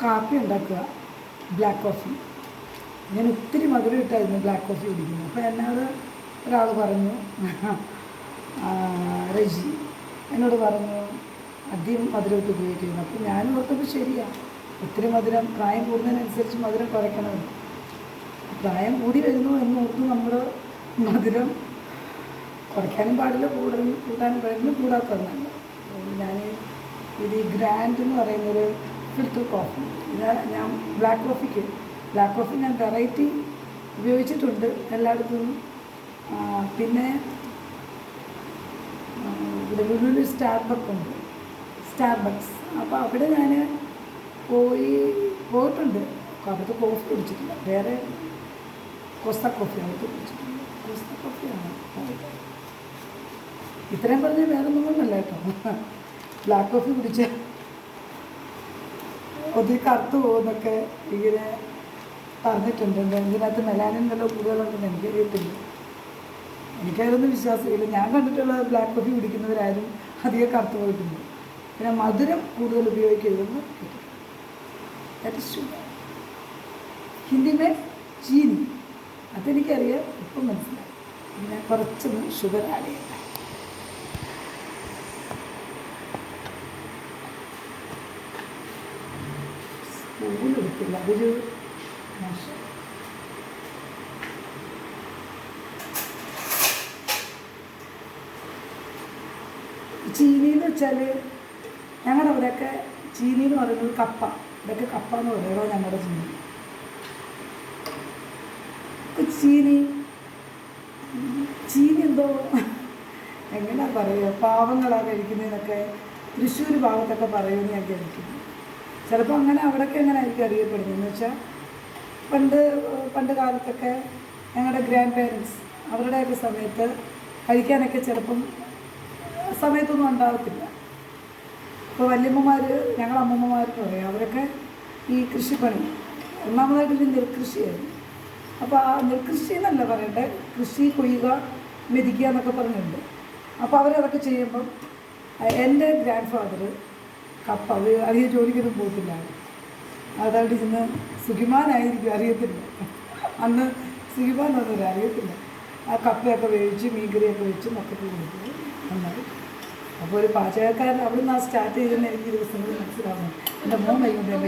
കാപ്പി ഉണ്ടാക്കുക, black coffee. ഞാൻ ഒത്തിരി മധുരം ഇട്ടായിരുന്നു ബ്ലാക്ക് കോഫി കുടിക്കുന്നത്. അപ്പോൾ എന്നോട് ഒരാൾ പറഞ്ഞു, റെജി എന്നോട് പറഞ്ഞു അധികം മധുരമിട്ട് ഉപയോഗിക്കുന്നു. അപ്പോൾ ഞാനും ഓർത്തപ്പോൾ ശരിയാണ്, ഒത്തിരി മധുരം പ്രായം കൂടുന്നതിനനുസരിച്ച് മധുരം കുറയ്ക്കണമല്ലോ. പ്രായം കൂടി വരുന്നു എന്നോർത്ത് നമ്മൾ മധുരം കുറയ്ക്കാനും പാടില്ല, കൂട്ടാനും പാടില്ല, കൂടാത്തതല്ല. ഞാൻ ഇത് ഗ്രാൻഡ് എന്ന് പറയുന്നൊരു ഫിൽറ്റർ കോഫി, ഇത് ഞാൻ ബ്ലാക്ക് കോഫി ഞാൻ വെറൈറ്റി ഉപയോഗിച്ചിട്ടുണ്ട് എല്ലായിടത്തും. പിന്നെ ഇവിടെ ലുലുവിൽ സ്റ്റാർബക്സ്. അപ്പോൾ അവിടെ ഞാൻ പോയിട്ടുണ്ട്. അവിടുത്തെ കോഫി കുടിച്ചിട്ടില്ല, വേറെ കോസ്റ്റ കോഫി അവിടുത്തെ കുടിച്ചിട്ടുണ്ട്. കോസ്റ്റ കോഫിയാണ് ഇത്രയും പറഞ്ഞ് വേറെ ഒന്നും കൊണ്ടല്ല കേട്ടോ. ബ്ലാക്ക് കോഫി കുടിച്ച് ഒത്തിരി കറുത്ത് പോകുന്നൊക്കെ ഇങ്ങനെ പറഞ്ഞിട്ടുണ്ട്. ഇതിനകത്ത് മെലാനിൻ വല്ല കൂടുതലുണ്ടെന്ന് എനിക്കറിയത്തില്ല, എനിക്കതൊന്നും വിശ്വാസമില്ല. ഞാൻ കണ്ടിട്ടുള്ള ബ്ലാക്ക് കോഫി കുടിക്കുന്നവരാരും അധികം കറുത്ത് പോയിട്ടുണ്ട്. പിന്നെ മധുരം കൂടുതൽ ഉപയോഗിക്കരുതെന്ന് കേട്ടിട്ടുണ്ട്. ഹിന്ദി മേ ചീനി, അതെനിക്കറിയാം, ഇപ്പം മനസ്സിലായി. പിന്നെ കുറച്ചൊന്ന് ഷുഗർ ആഡ് ചെയ്യണം. സ്പൂണെടുത്തില്ല, അതൊരു മോശം. ചീനി എന്ന് വെച്ചാൽ ഞങ്ങളുടെ അവിടെയൊക്കെ ചീനി എന്ന് പറയുന്നത് കപ്പ, ഇതൊക്കെ കപ്പ എന്ന് പറയുമോ ഞങ്ങളുടെ ചീനി. ചീനി എന്തോ എങ്ങനെയാ പറയുക, പാവങ്ങളാണ് കഴിക്കുന്നതെന്നൊക്കെ തൃശ്ശൂർ ഭാഗത്തൊക്കെ പറയുമെന്ന് ഞാൻ കേൾക്കുന്നു. ചിലപ്പോൾ അങ്ങനെ അവിടെയൊക്കെ എങ്ങനെ ആയിരിക്കും അറിയപ്പെടുന്നതെന്ന് വെച്ചാൽ പണ്ട് കാലത്തൊക്കെ ഞങ്ങളുടെ ഗ്രാൻഡ് പേരൻസ് അവരുടെയൊക്കെ സമയത്ത് കഴിക്കാനൊക്കെ ചിലപ്പം സമയത്തൊന്നും ഉണ്ടാകത്തില്ല. ഇപ്പോൾ വല്യമ്മമാർ, ഞങ്ങളുടെ അമ്മമ്മമാർക്ക് പറയാം, അവരൊക്കെ ഈ കൃഷിപ്പണി ഒന്നാമതായിട്ട് ഇത് നെൽകൃഷിയായിരുന്നു. അപ്പോൾ ആ നെൽകൃഷി എന്നല്ല പറയട്ടെ, കൃഷി കൊയ്യുക, മെതിക്കുക എന്നൊക്കെ പറഞ്ഞിട്ടുണ്ട്. അപ്പോൾ അവരതൊക്കെ ചെയ്യുമ്പം എൻ്റെ ഗ്രാൻഡ് ഫാദർ കപ്പ അധികം ജോലിക്കൊന്നും പോകത്തില്ല, അതവിടെ ഇന്ന് സുഖിമാനായിരിക്കും, അറിയത്തില്ല. അന്ന് സുഖിമാൻ ഒന്നുമില്ല, അറിയത്തില്ല. ആ കപ്പയൊക്കെ വേവിച്ച് മീൻകറിയൊക്കെ വെച്ച് മൊത്തത്തിൽ കൊടുക്കും നന്നായി. അപ്പോൾ ഒരു പാചകക്കാരൻ അവിടെ നിന്ന് സ്റ്റാർട്ട് ചെയ്തെന്ന് എനിക്ക് ദിവസങ്ങൾ മനസ്സിലാവുന്നു. എൻ്റെ മോൻ വൈകുന്നേരം